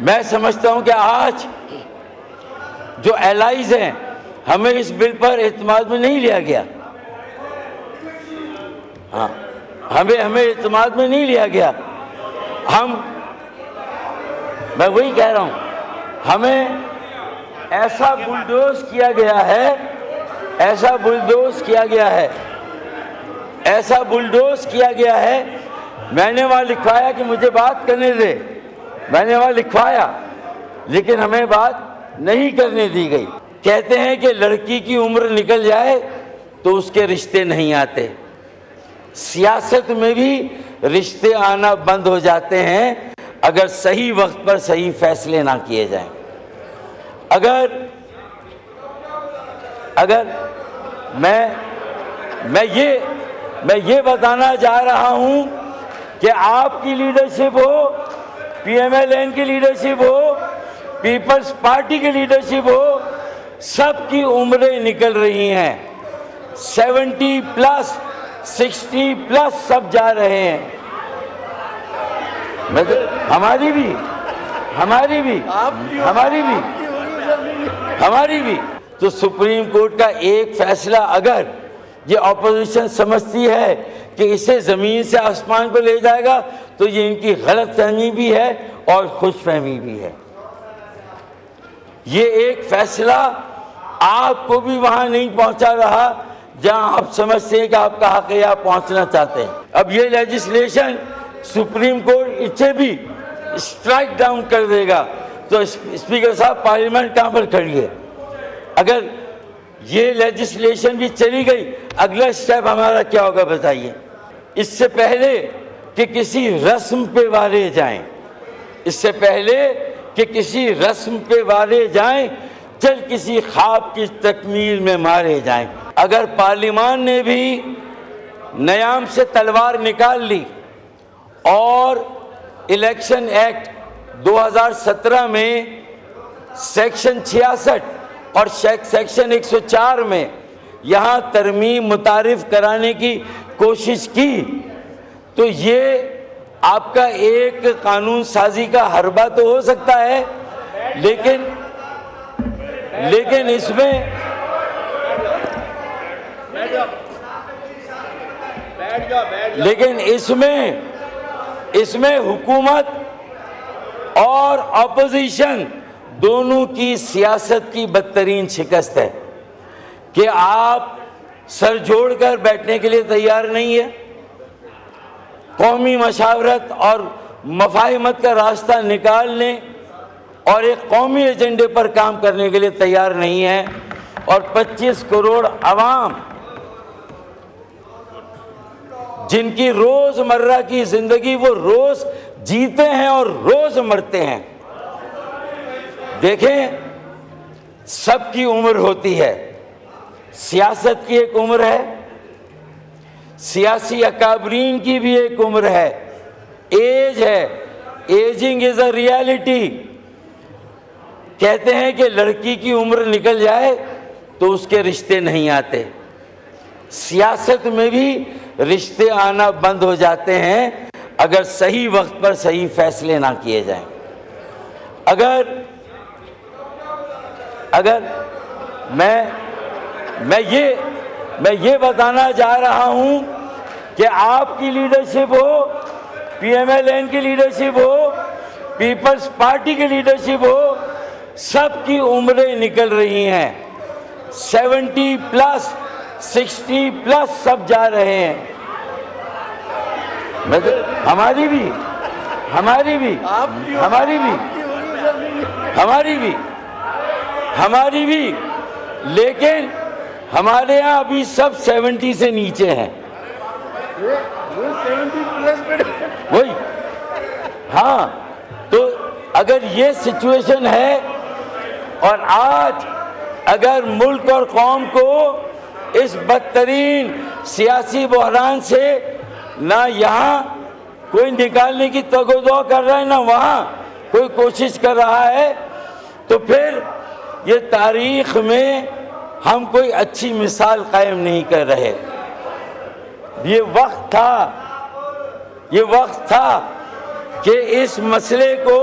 मैं समझता हूं कि आज जो एलाइज हैं, हमें इस बिल पर एतमाद में नहीं लिया गया। हाँ, हमें एतमाद में नहीं लिया गया। मैं वही कह रहा हूं, हमें ऐसा बुलडोज किया गया है, ऐसा बुलडोज किया गया है। मैंने वहां लिखवाया कि मुझे बात करने दे, मैंने वहां लिखवाया, लेकिन हमें बात नहीं करने दी गई। कहते हैं कि लड़की की उम्र निकल जाए तो उसके रिश्ते नहीं आते। सियासत में भी रिश्ते आना बंद हो जाते हैं अगर सही वक्त पर सही फैसले ना किए जाएं। अगर मैं ये बताना चाह रहा हूं कि आपकी लीडरशिप हो, पीएमएलएन की लीडरशिप हो, पीपल्स पार्टी की लीडरशिप हो, सबकी उम्रें निकल रही हैं। 70 प्लस 60 प्लस सब जा रहे हैं। हमारी भी तो सुप्रीम कोर्ट का एक फैसला अगर ये ऑपोजिशन समझती है कि इसे जमीन से आसमान को ले जाएगा, तो ये इनकी गलतफहमी भी है और खुशफहमी भी है। ये एक फैसला आपको भी वहां नहीं पहुंचा रहा जहां आप समझते हैं कि आपका हक है, आप पहुंचना चाहते हैं। अब ये लेजिस्लेशन सुप्रीम कोर्ट इसे भी स्ट्राइक डाउन कर देगा, तो स्पीकर साहब पार्लियामेंट कहां पर खड़ी है? अगर ये लेजिस्लेशन भी चली गई, अगला स्टेप हमारा क्या होगा बताइए? इससे पहले कि किसी रस्म पे वारे जाएं, चल किसी ख्वाब की तकमील में मारे जाएं। अगर पार्लियामान ने भी नयाम से तलवार निकाल ली और इलेक्शन एक्ट 2017 में सेक्शन 66 और सेक्शन 104 में यहाँ तरमीम मुतारिफ कराने की कोशिश की, तो ये आपका एक कानून साजी का हरबा तो हो सकता है, लेकिन इसमें हुकूमत और ऑपोजिशन दोनों की सियासत की बदतरीन शिकस्त है कि आप सर जोड़कर बैठने के लिए तैयार नहीं है, कौमी मशावरत और मफाहिमत का रास्ता निकाल लें और एक कौमी एजेंडे पर काम करने के लिए तैयार नहीं है, और 25 करोड़ अवाम जिनकी रोजमर्रा की जिंदगी वो रोज जीते हैं और रोज मरते हैं। देखें, सबकी उम्र होती है, सियासत की एक उम्र है, सियासी अकाबरीन की भी एक उम्र है, एज है, एजिंग इज अ रियलिटी। कहते हैं कि लड़की की उम्र निकल जाए तो उसके रिश्ते नहीं आते। सियासत में भी रिश्ते आना बंद हो जाते हैं अगर सही वक्त पर सही फैसले ना किए जाएं। अगर मैं ये बताना चाह रहा हूं कि आपकी लीडरशिप हो, पीएमएलएन की लीडरशिप हो, पीपल्स पार्टी की लीडरशिप हो, सबकी उम्रें निकल रही हैं। 70 प्लस 60 प्लस सब जा रहे हैं। हमारी भी, लेकिन हमारे यहाँ अभी सब 70 से नीचे हैं। वही, हाँ, तो अगर ये सिचुएशन है और आज अगर मुल्क और कौम को इस बदतरीन सियासी बहरान से ना यहाँ कोई निकालने की तगोदो कर रहा है, ना वहाँ कोई कोशिश कर रहा है, तो फिर ये तारीख में हम कोई अच्छी मिसाल कायम नहीं कर रहे। ये वक्त था कि इस मसले को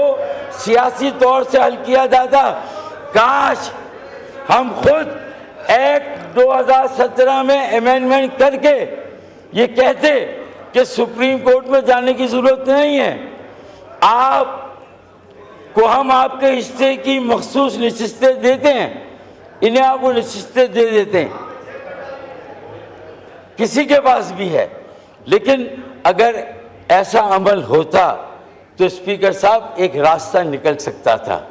सियासी तौर से हल किया जाता। काश हम खुद एक्ट 2017 में अमेंडमेंट करके ये कहते कि सुप्रीम कोर्ट में जाने की जरूरत नहीं है, आपको हम आपके हिस्से की मखसूस नशिस्तें देते हैं, इन्हें आप वो नशिस्तें दे देते हैं, किसी के पास भी है। लेकिन अगर ऐसा अमल होता तो स्पीकर साहब एक रास्ता निकल सकता था।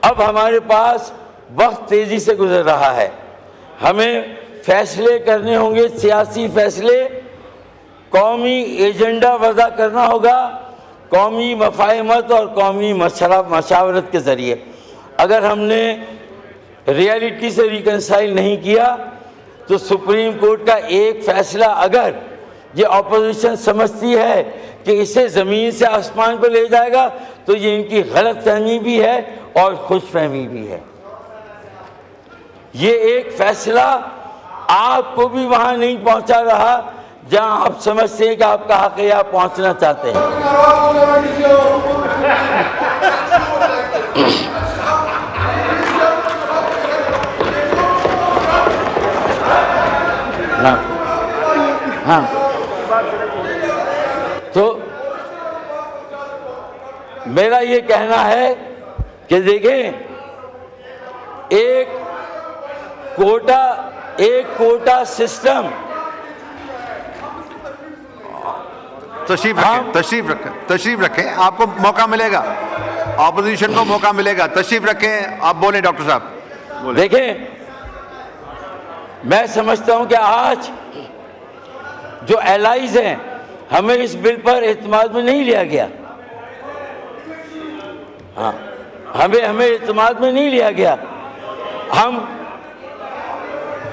अब हमारे पास वक्त तेजी से गुजर रहा है, हमें फैसले करने होंगे, सियासी फैसले, कौमी एजेंडा वज़ा करना होगा, कौमी मफाहमत और कौमी मशावरत के ज़रिए। अगर हमने रियलिटी से रिकंसाइल नहीं किया तो सुप्रीम कोर्ट का एक फैसला अगर ये ऑपोजिशन समझती है कि इसे ज़मीन से आसमान पर ले जाएगा तो ये इनकी गलत फहमी भी है और खुशफहमी भी है। ये एक फैसला आपको भी वहाँ नहीं पहुँचा रहा जहाँ आप समझते हैं कि आपका हक है, आप पहुँचना चाहते हैं। हाँ, तो मेरा ये कहना है कि देखें, एक कोटा सिस्टम, तशरीफ रखें, आपको मौका मिलेगा, ऑपोजिशन को मौका मिलेगा। तशरीफ रखें, आप बोलें डॉक्टर साहब। देखें, मैं समझता हूं कि आज जो एलाइज हैं, हमें इस बिल पर एतमाद में नहीं लिया गया। हाँ, हमें एतमाद में नहीं लिया गया।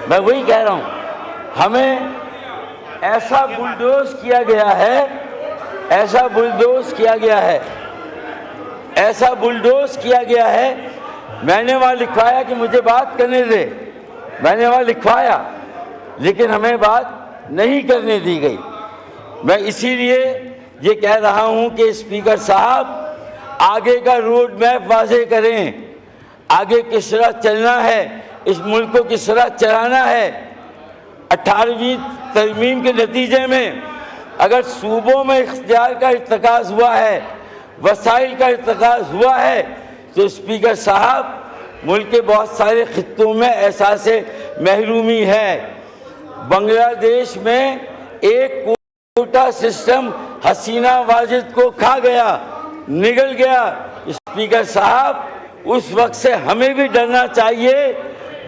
मैं वही कह रहा हूं, हमें ऐसा बुलडोज किया गया है, ऐसा बुलडोज किया गया है। मैंने वहां लिखवाया कि मुझे बात करने दे, मैंने वहां लिखवाया, लेकिन हमें बात नहीं करने दी गई। मैं इसीलिए ये कह रहा हूं कि स्पीकर साहब आगे का रोड मैप वाज़ेह करें, आगे किस तरह चलना है, इस मुल्क को किस तरह चलाना है। 18वीं तरमीम के नतीजे में अगर सूबों में इख्तियार का इर्तिकाज़ हुआ है, वसाइल का इर्तिकाज़ हुआ है, तो स्पीकर साहब मुल्क के बहुत सारे खित्तों में एहसास महरूमी है। बांग्लादेश में एक कोटा सिस्टम हसीना वाजिद को खा गया, निगल गया। स्पीकर साहब, उस वक्त से हमें भी डरना चाहिए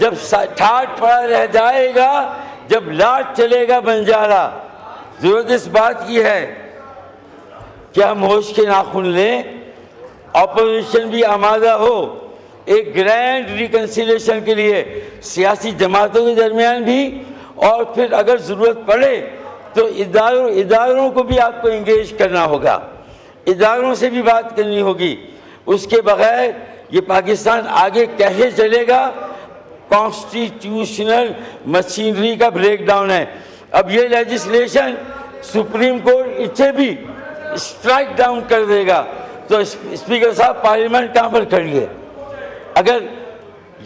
जब ठाठ पड़ा रह जाएगा, जब लाट चलेगा बंजारा। जरूरत इस बात की है कि हम होश के नाखून लें, ऑपोजिशन भी आमादा हो एक ग्रैंड रिकन्सिलिएशन के लिए, सियासी जमातों के दरमियान भी, और फिर अगर ज़रूरत पड़े तो इदारों को भी आपको इंगेज करना होगा, इदारों से भी बात करनी होगी। उसके बगैर ये पाकिस्तान आगे कैसे चलेगा? कॉन्स्टिट्यूशनल मशीनरी का ब्रेकडाउन है। अब ये लेजिस्लेशन सुप्रीम कोर्ट इसे भी स्ट्राइक डाउन कर देगा, तो स्पीकर साहब पार्लियामेंट कहाँ पर खड़ी है? अगर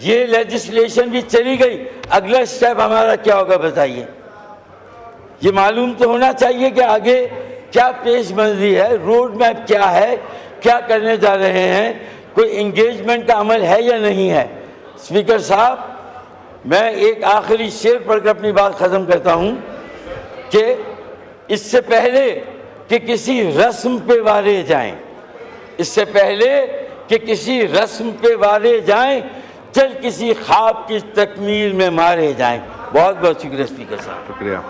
ये लेजिस्लेशन भी चली गई, अगला स्टेप हमारा क्या होगा बताइए? ये मालूम तो होना चाहिए कि आगे क्या पेशबंदी है, रोड मैप क्या है, क्या करने जा रहे हैं, कोई इंगेजमेंट का अमल है या नहीं है। स्पीकर साहब, मैं एक आखिरी शेर पढ़कर अपनी बात ख़त्म करता हूँ कि इससे पहले कि किसी रस्म पे वारे जाएं, इससे पहले कि किसी रस्म पे वारे जाएं, चल किसी ख्वाब की तकमील में मारे जाएं। बहुत बहुत शुक्रिया स्पीकर साहब। शुक्रिया।